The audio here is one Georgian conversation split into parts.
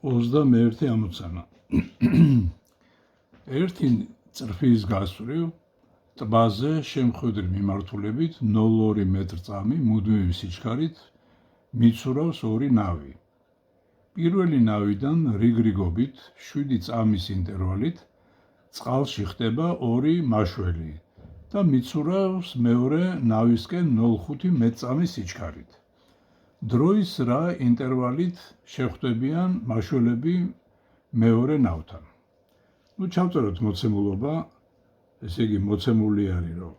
21 ამოცანა. ერთი წრფის გასწვრივ ტბაზე შემხვედრი მიმართულებით 0,2 მეტრწამი მუდმივი სიჩქარით მიცურავს ორი ნავი. პირველი ნავიდან რიგრიგობით 7 წამის ინტერვალით წყალში ხდება ორი მაშველი და მიცურავს მეორე ნავისკენ 0,5 მეტრწამის სიჩქარით. დროის რა ინტერვალით შეხვდებიან მაშველები მეორე ნავთან. ჩავწეროთ მოცემულობა, ესე იგი მოცემული არის, რომ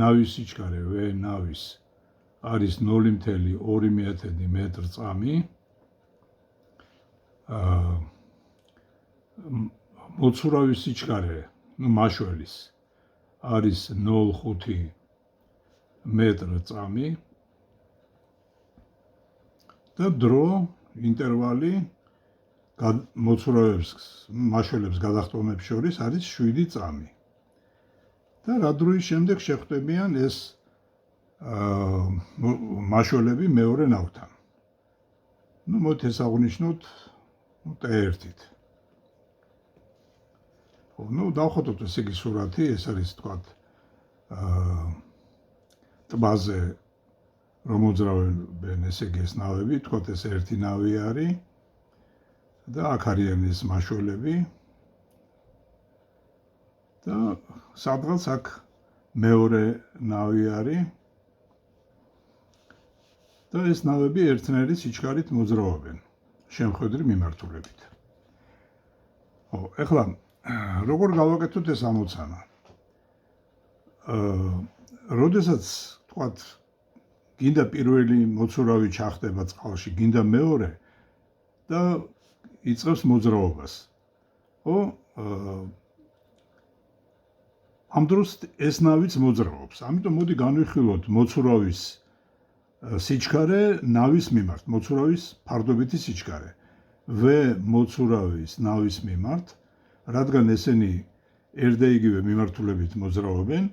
ნავის სიჩქარე V ნავის არის 0,2 მეტრწამი. მოცურავის სიჩქარე, მაშველის არის 0,5 მეტრწამი. და დრო ინტერვალი მოცურავებს მაშველებს გადახტომებს შორის არის 7 წამი. და რა დროის შემდეგ შეხვდებიან ეს მაშველები მეორე ნავთან. მოდით ეს აღვნიშნოთ T1-ით. დავხატოთ ესე იგი სურათი, ეს არის თქვათ ტბაზე რომ მოძრავენ ესე იგი ეს ნავები, თქვათ ეს ერთი ნავი არის და აქ არიან ეს მაშველები და სადღაც აქ მეორე ნავი არის და ეს ნავები ერთნაირი სიჩქარით მოძრაობენ შემხვედრი მიმართულებით. ეხლა როგორ გავაკეთოთ ეს ამოცანა? როდესაც თქვათ გინდა პირველი მოცურავი ჩახდება წყალში, გინდა მეორე და იწყებს მოძრაობას. ამ დროს ეს ნავიც მოძრაობს. ამიტომ მოდი განვიხილოთ მოცურავის სიჩქარე ნავის მიმართ, მოცურავის ფარდობითი სიჩქარე. V მოცურავის ნავის მიმართ, რადგან ესენი ერთ და იგივე მიმართულებით მოძრაობენ,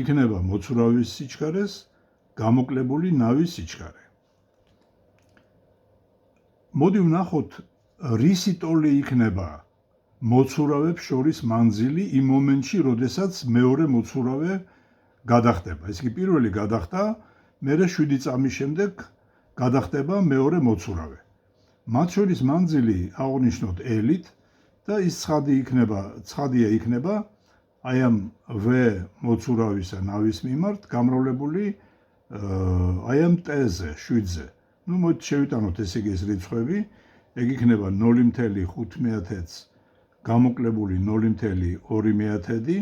იქნება მოცურავის სიჩქარეს გამოკლებული ნავის სიჩქარე. მოდი ვნახოთ, რისი ტოლი იქნება მოცურავებს შორის მანძილი იმ მომენტში, როდესაც მეორე მოცურავე გადახტება. ეს იგი პირველი გადახტა, მერე 7 წამის შემდეგ გადახტება მეორე მოცურავე. მათ შორის მანძილი აღვნიშნოთ L-ით და ის ცხადია იქნება აი ამ V მოცურავისა ნავის მიმართ გამრავლებული აი ამ T-ზე, 7-ზე. მოდით შევიტანოთ ესე იგი ეს რიცხვები, ეგ იქნება 0,5 გამოკლებული 0,2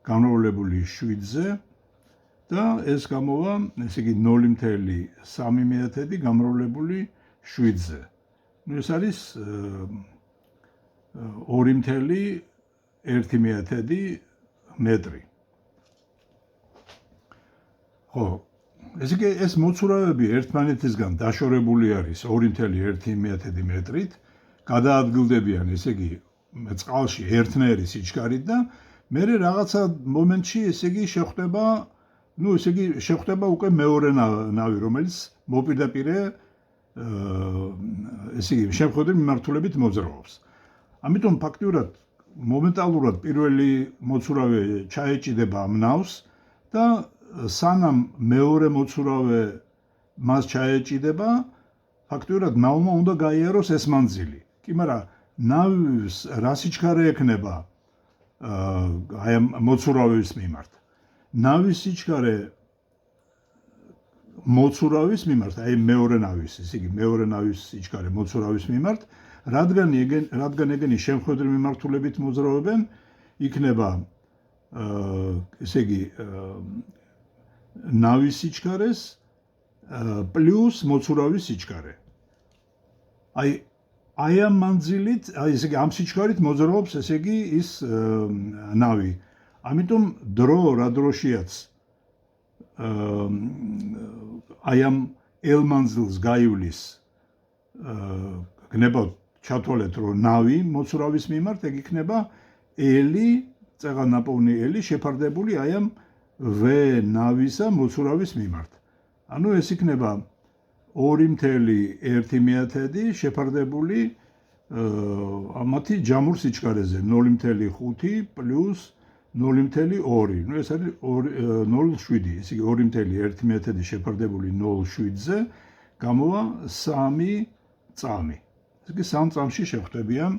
გამრავლებული 7-ზე და ეს გამოვა, ესე იგი 0,3 გამრავლებული 7-ზე. ეს არის 2,1 მეტრი. ესე იგი ეს მოცურავები ერთმანეთისგან დაშორებული არის 2,1 მეტრით, გადაადგილდებიან ესე იგი წყალში ერთნაირი სიჩქარით და მერე რაღაცა მომენტში ესე იგი შეხვდება უკვე მეორე ნავი, რომელიც მოპირდაპირე ესე იგი შემხვედრი მიმართულებით მოძრაობს. ამიტომ ფაქტიურად მომენტალურად პირველი მოცურავე ჩაეჭიდება ამ ნავს და სანამ მეორე მოცურავე მას ჩაეჭიდება, ფაქტიურად ნავმა უნდა გაიაროს ეს მანძილი. კი, მაგრამ ნავის რა სიჩქარე ექნება აი ამ მოცურავის მიმართ? ნავის სიჩქარე მოცურავის მიმართ, აი მეორე ნავის, ესე იგი მეორე ნავის სიჩქარე მოცურავის მიმართ, რადგან ეგენი შემხვედრი მიმართულებით მოძრაობენ, იქნება ესე იგი ნავის სიჩქარეს პლუს მოცურავის სიჩქარე. აი ამ მანძილით, ესე იგი ამ სიჩქარით მოძრაობს ესე იგი ის ნავი. ამიტომ დრო რა დროშიაც აი ამ L მანძილს გაივლის გნებავთ ჩათვალეთ, რომ ნავი მოცურავის მიმართ ეგ იქნება L-ი, წეღან ნაპოვნი L-ი შეფარდებული აი ამ V ნავისა მოცურავის მიმართ. ანუ ეს იქნება 2,1 შეფარდებული ამათი ჯამურ სიჩქარეზე 0.5 პლუს 0.2. ნუ ეს არის 0.7, ესე იგი 2.1 მეთოდი შეფარდებული 0.7-ზე გამოვა 3 წამი. ესე იგი 3 წამში შეხვდებიან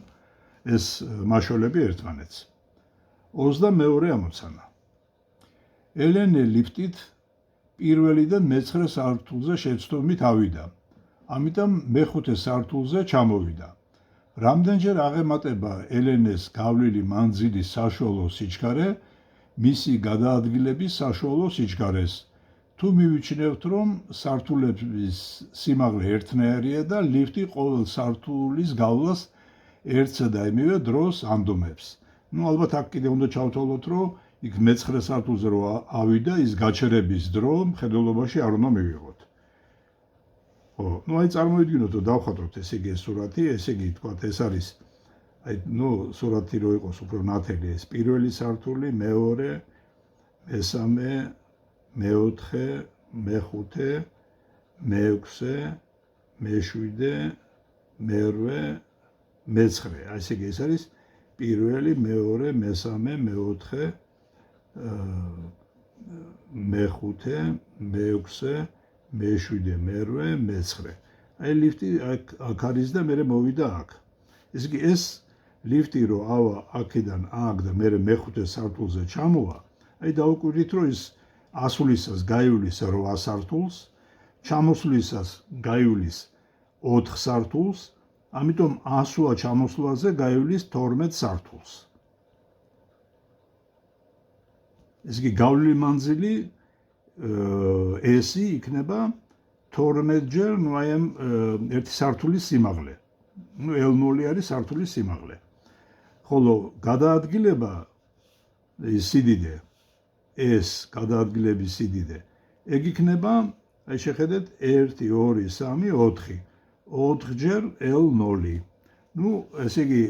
ეს მაშველები ერთმანეთს. 22 ამოცანა. ელენე ლიფტით პირველიდან მე-9 სართულზე შეცდომით ავიდა. ამიტომ მე-5 სართულზე ჩამოვიდა. რამდენჯერ აღემატება ელენეს გავლილი მანძილის საშუალო სიჩქარე მისი გადაადგილების საშუალო სიჩქარეს. თუ მივიჩნევთ, რომ სართულების სიმაღლე ერთნაირია და ლიფტი ყოველ სართულის გავლას ერთსა და იმივე დროს ანდომებს. ნუ ალბათ აქ კიდე უნდა ჩავთვალოთ, რომ იქ მე-9 სართულზე რო ავიდა, ის გაჩერების დრო მხედველობაში არ უნდა მივიღოთ. ნუ აი წარმოვიდგინოთ, რომ დავხატოთ ესე იგი ეს სურათი, ესე იგი თქვათ ეს არის აი ნუ სურათი რო იყოს უფრო ნათელი, ეს პირველი სართული, მეორე, მესამე, მეოთხე, მეხუთე, მეექვსე, მეშვიდე, მერვე, მე-9. აი ესე იგი ეს არის პირველი, მეორე, მესამე, მეოთხე, მეხუთე, მეექვსე, მე-7, მერვე, მე-9. აი ლიფტი აქ არის და მე მოვიდა აქ. ესე იგი ეს ლიფტი რო ავა აქედან აქ და მე მე-5 სართულზე ჩამოვა, აი დავუკვირდით, რომ ის ასვლისას გაივლის 8 სართულს, ჩამოსვლისას გაივლის 4 სართულს, ამიტომ ასვლა ჩამოსვლაზე გაივლის 12 სართულს. ესე იგი გავლილი მანძილი ესი იქნება 12-ჯერ, ნუ აი ამ ერთი სართულის სიმაღლე. ნუ L0 არის სართულის სიმაღლე. ხოლო გადაადგილება სიდიდე ეს გადაადგილების სიდიდე ეგ იქნება, აი შეხედეთ 1 2 3 4 4-ჯერ L0. ნუ ესე იგი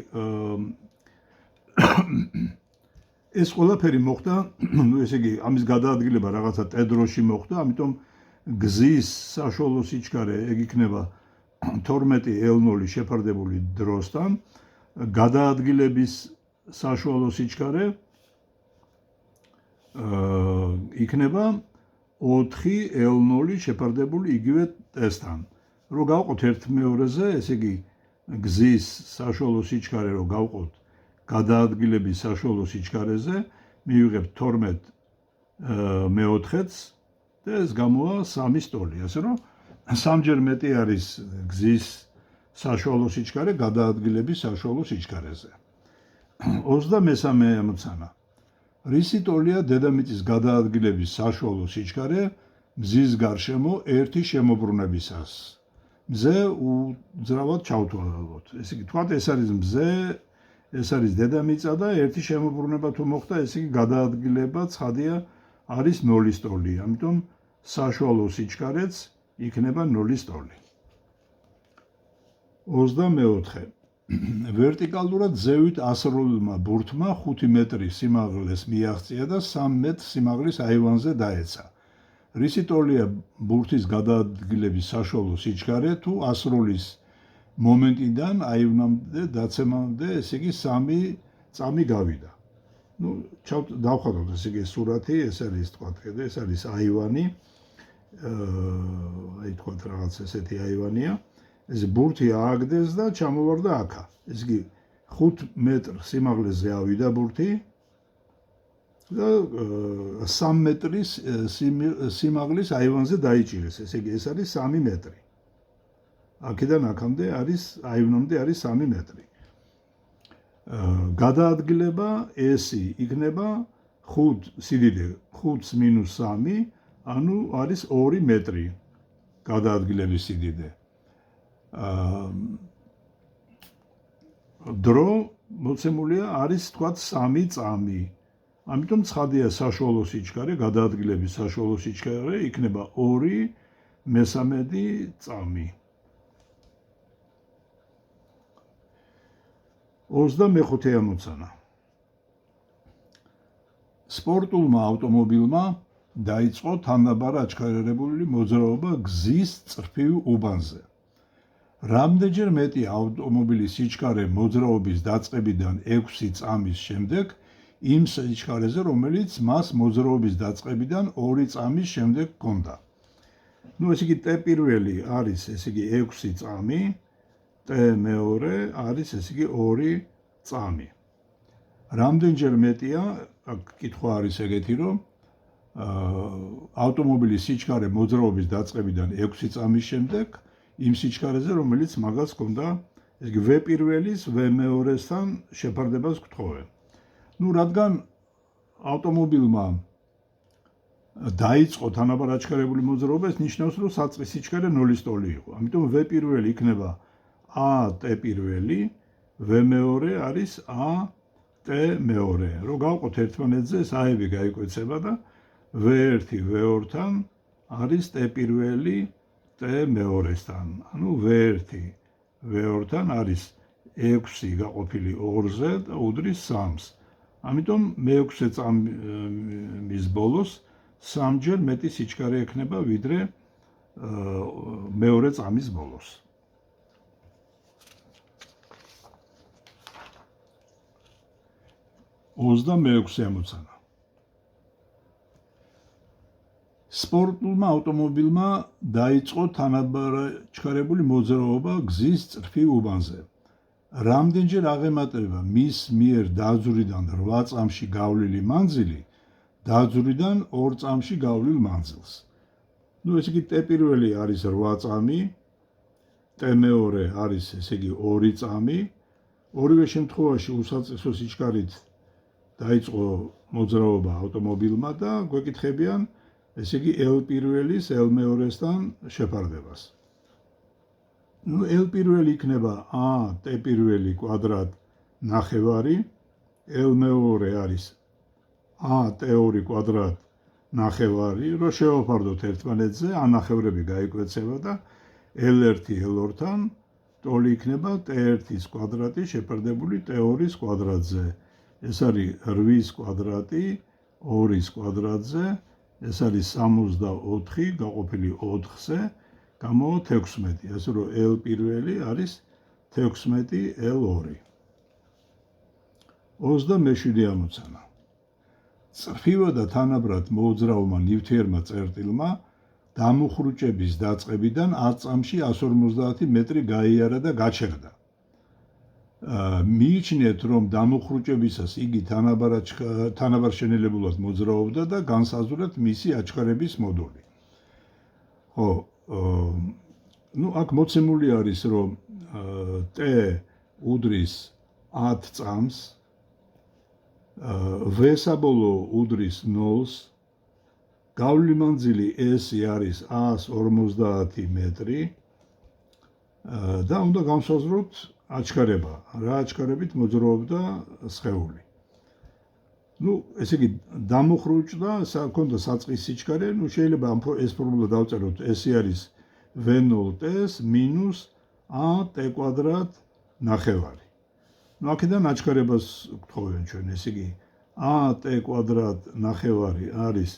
ეს ყველაფერი მოხდა, ნუ ესე იგი ამის გადაადგილება რაღაცა ტედროში მოხდა, ამიტომ გზის საშუალო სიჩქარე ეგ იქნება 12 L0 შეფარდებული დროსთან, გადაადგილების საშუალო სიჩქარე იქნება 4 L0 შეფარდებული იგივე ტესტთან. რო გავყოთ 1/2-ზე, ესე იგი გზის საშუალო სიჩქარე რო გავყოთ გადაადგილების საშუალო სიჩქარეზე, მივიღებთ 12 მე-4-ს და ეს გამოვა 3 სტოლი, ასე რომ 3-ჯერ მეტი არის გზის საშუალო სიჩქარე გადაადგილების საშუალო სიჩქარეზე. 23 ამოცანა. რისი ტოლია დედამიწის გადაადგილების საშუალო სიჩქარე მზის გარშემო ერთი შემოbrunებისას? მზე უძრავად ჩავთვალოთ. ესე იგი, თქვათ ეს არის მზე, ეს არის დედამიწა და ერთი შემოbrunება თუ მოხდა, ესე იგი გადაადგილება ცხადია არის 0 სტოლი. ამიტომ საშუალო სიჩქარეც იქნება 0 სტოლი. 24. ვერტიკალურად ზევით ასრულმა ბურთმა 5 მეტრი სიმაღლეს მიაღწია და 3 მეტრ სიმაღლის აივანზე დაეცა. რისი ტოლია ბურთის გადაადგილების საშუალო სიჩქარე თუ ასრულის მომენტიდან აივნამდე დაცემამდე, ესე იგი 3 წამი გავიდა. ნუ დავხატოთ ესე იგი სურათი, ეს არის თქვათ, ეს არის აივანი. აი თქვათ რაღაც ესეთი აივანია. ეს ბურთი ააგდეს და ჩამოვარდა აქა. ესე იგი 5 მეტრ სიმაღლეზე ავიდა ბურთი და 3 მეტრის სიმაღლის აივანზე დაიჭირეს. ესე იგი ეს არის 3 მეტრი. აქედან აქამდე არის აივნამდე არის 3 მეტრი. გადაადგილება ესი იქნება 5 სიდიდე 5 - 3, ანუ არის 2 მეტრი გადაადგილების სიდიდე. დრო მოცემულია არის თქვათ 3 წამი. ამიტომ ცხადია საშუალო სიჩქარე, გადაადგილების საშუალო სიჩქარე იქნება 2/3 წამი. 25 ამოცანა. სპორტულმა ავტომობილმა დაიწყო თანაბარ აჩქარებული მოძრაობა გზის წრფივ უბანზე. რამდენჯერ მეტი ავტომობილის სიჩქარე მოძრაობის დაწყებიდან 6 წამის შემდეგ იმ სიჩქარეზე, რომელიც მას მოძრაობის დაწყებიდან 2 წამის შემდეგ ჰქონდა. ესე იგი ტ პირველი არის ესე იგი 6 წამი, ტ მეორე არის ესე იგი 2 წამი. რამდენჯერ მეტია, აქ კითხვა არის ეგეთი, რომ ავტომობილის სიჩქარე მოძრაობის დაწყებიდან 6 წამის შემდეგ იმ სიჩქარეზე, რომელიც მაგას ჰქონდა, ესე იგი V პირველის V მეორესთან შეფარდებას გთხოვენ. რადგან ავტომობილმა დაიწყო თანაბარ აჩქარებული მოძრაობა, ეს ნიშნავს, რომ საწყის სიჩქარე 0-ის ტოლი იყო. ამიტომ V პირველი იქნება A T პირველი, V მეორე არის A T მეორე. რომ გავყოთ ერთმანეთზე, ეს A-ები გაიკვეცება და V1 V2-თან არის T პირველი T მეორესთან. ანუ V1 V2-თან არის 6 გაყოფილი 2-ზე და უდრის 3-ს. ამიტომ მე-6 წამის ბოლოს 3-ჯერ მეტი სიჩქარე ექნება ვიდრე მეორე წამის ბოლოს. ოცდამეექვსე ამოცანა. სპორტულმა ავტომობილმა დაიწყო თანაბარ აჩქარებული მოძრაობა გზის წრფივ უბანზე. რამდენჯერ აღემატება მის მიერ დაძვრიდან 8 წამში გავლილი მანძილი დაძვრიდან 2 წამში გავლილ მანძილს. ესე იგი ტ პირველი არის 8 წამი, ტ მეორე არის ესე იგი 2 წამი, ორივე შემთხვევაში უსაწესო სიჩქარით დაიწყო მოძრაობა ავტომობილმა და გვეკითხებიან ესე იგი L პირველის L მეორესთან შეფარდებას. L პირველი იქნება A T პირველი კვადრატ ნახევარი, L მეორე არის A T2 კვადრატ ნახევარი, რომ შევაფარდოთ ერთმანეთზე, ანახევრები გაიკვეცება და L1 L2-თან ტოლი იქნება T1-ის კვადრატი შეფარდებული T2-ის კვადრატზე. ეს არის 8-ის კვადრატი 2-ის კვადრატზე, ეს არის 64 გაყოფილი 4-ზე, გამოვა 16. ასე რომ L პირველი არის 16 L2. 27 ამოცანა. წრფივა და თანაბრად მოძრაობა ნივთიერმა წერტილმა დამუხრუჭების დაწყებიდან 10 წამში 150 მეტრი გაიარა და გაჩერდა. მიიჩნიეთ, რომ დამუხრუჭებისას იგი თანაბარ შენელებულად მოძრაობდა და განსაზღვრეთ მისი აჩქარების მოდული. აქ მოცემული არის, რომ T უდრის 10 წამს, V საბოლოო უდრის 0-ს, გავლილი მანძილი S არის 150 მეტრი და უნდა განსაზღვროთ აჩქარება, რა აჩქარებით მოძრაობდა სხეული. ესე იგი დამუხრუჭდა, ჰქონდა საწყის სიჩქარე, შეიძლება ეს ფორმულა დავწეროთ, S არის V0T-ს მინუს AT კვადრატ ნახევარი. აქედან აჩქარებას გთხოვენ ჩვენ, ესე იგი AT კვადრატ ნახევარი არის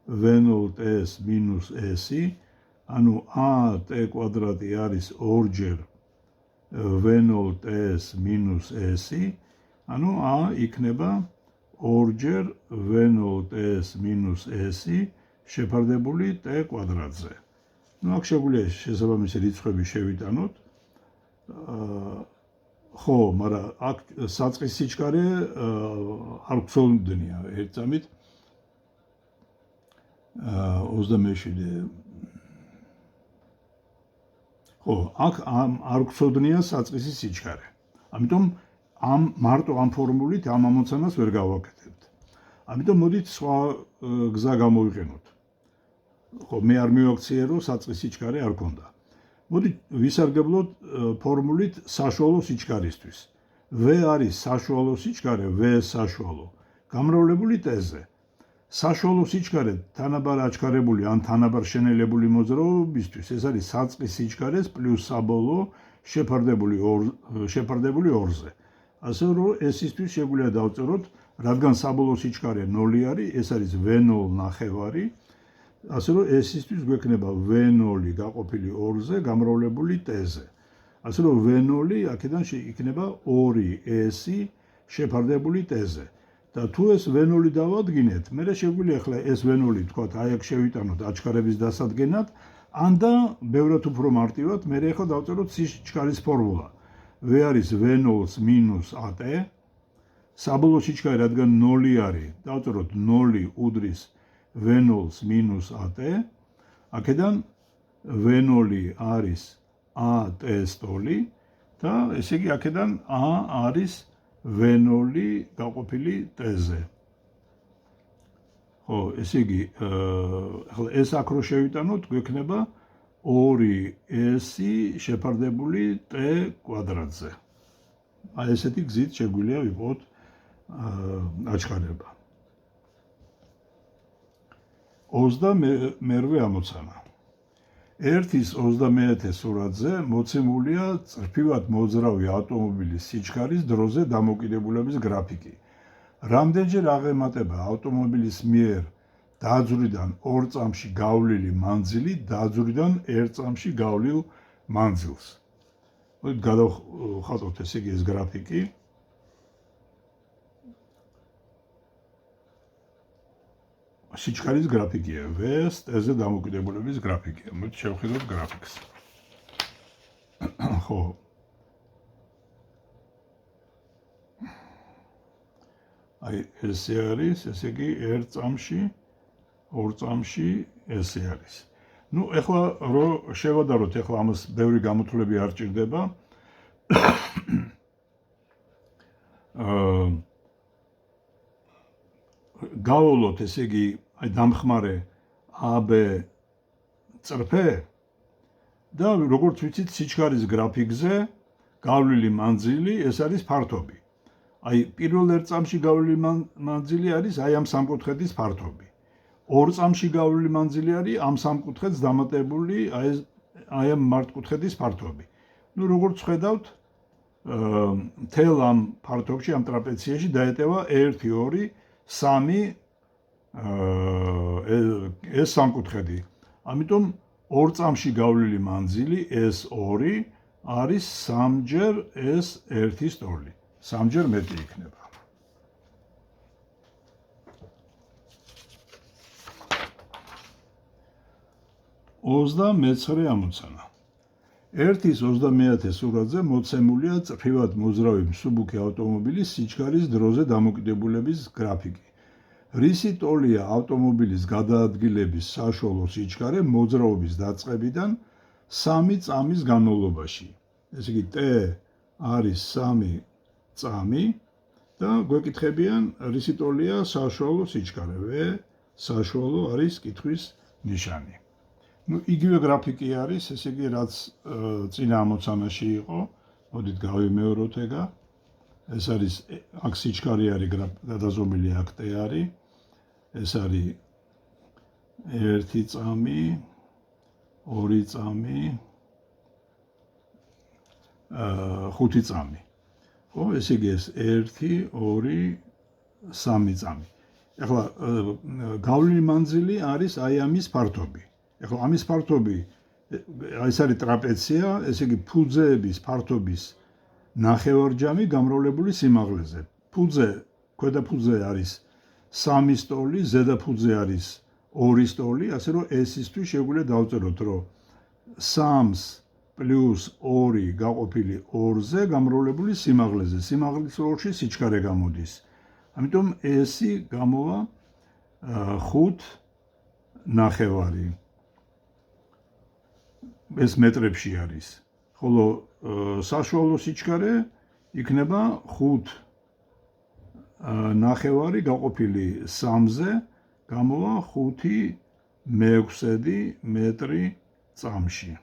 V0T-ს მინუს S-ი, ანუ AT კვადრატი არის 2-ჯერ V0T-s მინუს S-ი, ანუ A იქნება 2-ჯერ V0T-s მინუს S-ი შეფარდებული T კვადრატზე. აქ შეგვიძლია შესაბამისი რიცხვები შევიტანოთ. ხო, მაგრამ აქ საწყის სიჩქარე არ გვცოლმდნია ერთ წამით. 27 ხო, აქ არ გვცოდნია საწყისი სიჩქარე. ამიტომ მარტო ამ ფორმულით ამ ამოცანას ვერ გავაკეთებთ. ამიტომ მოდით სხვა გზა გამოვიყენოთ. ხო, მე არ მივაქციე, რომ საწყის სიჩქარე არ ქონდა. მოდით ვისარგებლოთ ფორმულით საშუალო სიჩქარისთვის. V არის საშუალო სიჩქარე, V საშუალო, გამრავლებული T-ზე. საშუალო სიჩქარე თანაბარ აჩქარებული ან თანაბარ შენელებული მოძრაობისთვის, ეს არის საწყის სიჩქარეს პლუს საბოლოო შეფარდებული 2-ზე. ასე რომ S-ისთვის შეგვიძლია დავწეროთ, რადგან საბოლოო სიჩქარე 0 არის, ეს არის V0 ნახევარი, ასე რომ S-ისთვის გვექნება V0 გაყოფილი 2-ზე გამრავლებული T-ზე. ასე რომ V0 აქედან იქნება 2S შეფარდებული T-ზე. და თუ ეს V0 დავადგინეთ, მე შეგვიძლია ახლა ეს V0 თქვათ, აი აქ შევიტანოთ აჩქარების დასადგენად, ან და ბევრად უფრო მარტივად, მე ახლა დავწეროთ სიჩქარის ფორმულა. V არის V0-ს მინუს AT, საბოლოო სიჩქარე რადგან 0 არის, დავწეროთ 0 უდრის V0-ს მინუს AT, აქედან V0 არის AT სტოლი და ესე იგი აქედან A არის V0 გაყოფილი T-ზე. ხო, ესე იგი, ახლა ეს აქ რო შევიტანოთ, გვექნება 2S შეფარდებული T კვადრატზე. აი ესეთი გზით შეგვიძლია ვიყოთ აჩქარება. 22-ვე ამოცანა. 1-ის 21 სურათზე მოცემულია წრფივად მოძრავი ავტომობილის სიჩქარის დროზე დამოკიდებულების გრაფიკი. რამდენჯერ აღემატება ავტომობილის მიერ დაძვრიდან 2 წამში გავლილი მანძილი დაძვრიდან 1 წამში გავლილ მანძილს. გადავხატოთ ესე იგი ეს გრაფიკი. სიჩქარის გრაფიკია, V-ს T-ზე დამოკიდებულების გრაფიკია. მოდი შევხედოთ გრაფიკს. ხო. აი ესე არის, ესე იგი 1 წამში, 2 წამში ესე არის. ნუ ეხლა რო შევადაროთ, ეხლა ამას ბევრი გამოთვლები არ ჭირდება. გავავლოთ ესე იგი აი დამხმარე AB წრფე და როგორც ვიცით სიჩქარის გრაფიკზე გავლილი მანძილი ეს არის ფართობი. აი პირველ 1 წამში გავლილი მანძილი არის აი ამ სამკუთხედის ფართობი. 2 წამში გავლილი მანძილი არის ამ სამკუთხედს დამატებული აი ამ მართკუთხედის ფართობი. ნუ როგორც ხედავთ მთელ ამ ფართობში ამ ტრაპეციაში დაეტევა 1 2 3 ეს სამკუთხედი. ამიტომ 2 წამში გავლილი მანძილი S2 არის 3-ჯერ S1 სტოლი. 3-ჯერ მეტი იქნება. მე-19 ამოცანა. 1-ის 21 სურათზე მოცემულია წრფივად მოძრავი მსუბუქი ავტომობილის სიჩქარის დროზე დამოკიდებულების გრაფიკი. რისი ტოლია ავტომობილის გადაადგილების საშუალო სიჩქარე მოძრაობის დაწყებიდან 3 წამის განმავლობაში. ესე იგი T არის 3 წამი და გვეკითხებიან რისი ტოლია საშუალო სიჩქარე. V საშუალო არის კითხვის ნიშანი. ნუ იგივე გრაფიკი არის, ესე იგი რაც წინა ამოცანაში იყო. მოდით გავიმეოროთ ეგა. ეს არის აქ სიჩქარე არის გადაზომილი აქ T არის. ეს არის 1 წამი, 2 წამი, 5 წამი. ხო, ესე იგი ეს 1, 2, 3 წამი. ახლა გავლილი მანძილი არის აი ამის ფართობი. ახლა ამის ფართობი ეს არის ტრაპეცია, ესე იგი ფუძეების ფართობის ნახევარჯამი გამრავლებული სიმაღლეზე. ფუძე, ქვედა ფუძე არის 3 სტოლი, ზედა ფუძე არის 2 სტოლი, ასე რომ S-ისთვის შეგვიძლია დავწეროთ, რომ 3-ს პლუს 2 გაყოფილი 2-ზე გამრავლებული სიმაღლეზე. სიმაღლის როლში სიჩქარე გამოდის. ამიტომ S-ი გამოვა 5 ნახევარი. ეს მეტრებში არის. ხოლო საშუალო სიჩქარე იქნება 5 ნახევარი გაყოფილი 3-ზე, გამოვა 5/6 მეტრი წამში.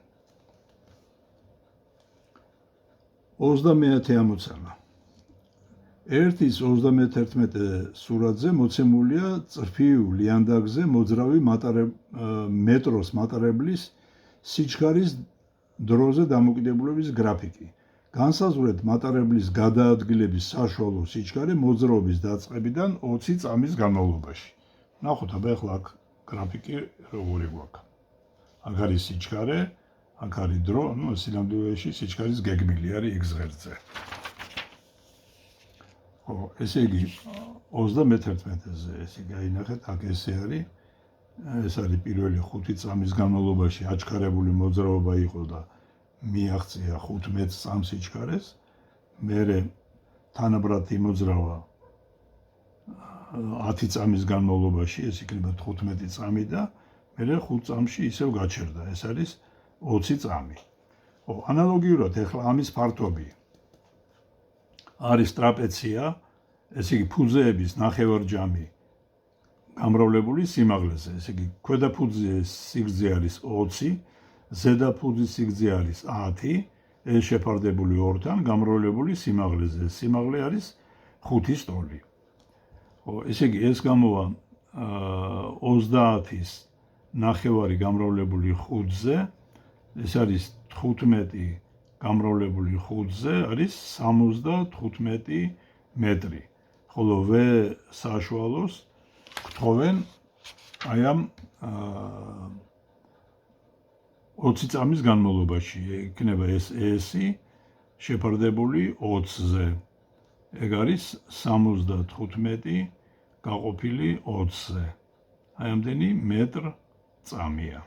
29 ამოცანა. 1-ის 31 სურათზე მოცემულია წრფივ ლიანდაგზე მოძრავი მეტროს მატარებლის სიჩქარის დროზე დამოკიდებულების გრაფიკი. განსაზღვრეთ მატარებლის გადაადგილების საშუალო სიჩქარე მოძრაობის დაწყებიდან 20 წამის განმავლობაში. ნახოთ, აბა ახლა აქ გრაფიკი როგორი გვაქვს. აქ არის სიჩქარე, აქ არის დრო, ну სინამდვილეში სიჩქარის გეგმილი არის x ღერძზე. ხო, ესე იგი 31-ზე, ესე იგი აინახეთ, აქ ესე არის. ეს არის პირველი 5 წამის განმავლობაში აჩქარებული მოძრაობა იყო და მიაღწია 15 წამს სიჩქარეს. მერე თანაბრად იმოძრავა 10 წამის განმავლობაში, ეს იქნება 15 წამი და მერე 5 წამში ისევ გაჩერდა. ეს არის 20 წამი. ხო, ანალოგიურად ახლა ამის ფართობი არის ტრაპეცია, ესე იგი ფუძეების ნახევარჯამი გამრავლებული სიმაღლეზე, ესე იგი ქვედა ფუძის სიგრძე არის 20, ზედა ფუძის სიგრძე არის 10, ეს შეფარდებული ორთან გამრავლებული სიმაღლეზე. სიმაღლე არის 5-ის ტოლი. ხო, ესე იგი ეს გამოვა 30-ის ნახევარი გამრავლებული 5-ზე, ეს არის 15 გამრავლებული 5-ზე არის 75 მეტრი. ხოლო V საშუალოს გთხოვენ აი ამ 20 წამის განმავლობაში, იქნება ეს S-ი შეფარდებული 20-ზე. ეგ არის 75 გაყოფილი 20-ზე. აი ამდენი მეტრ წამია.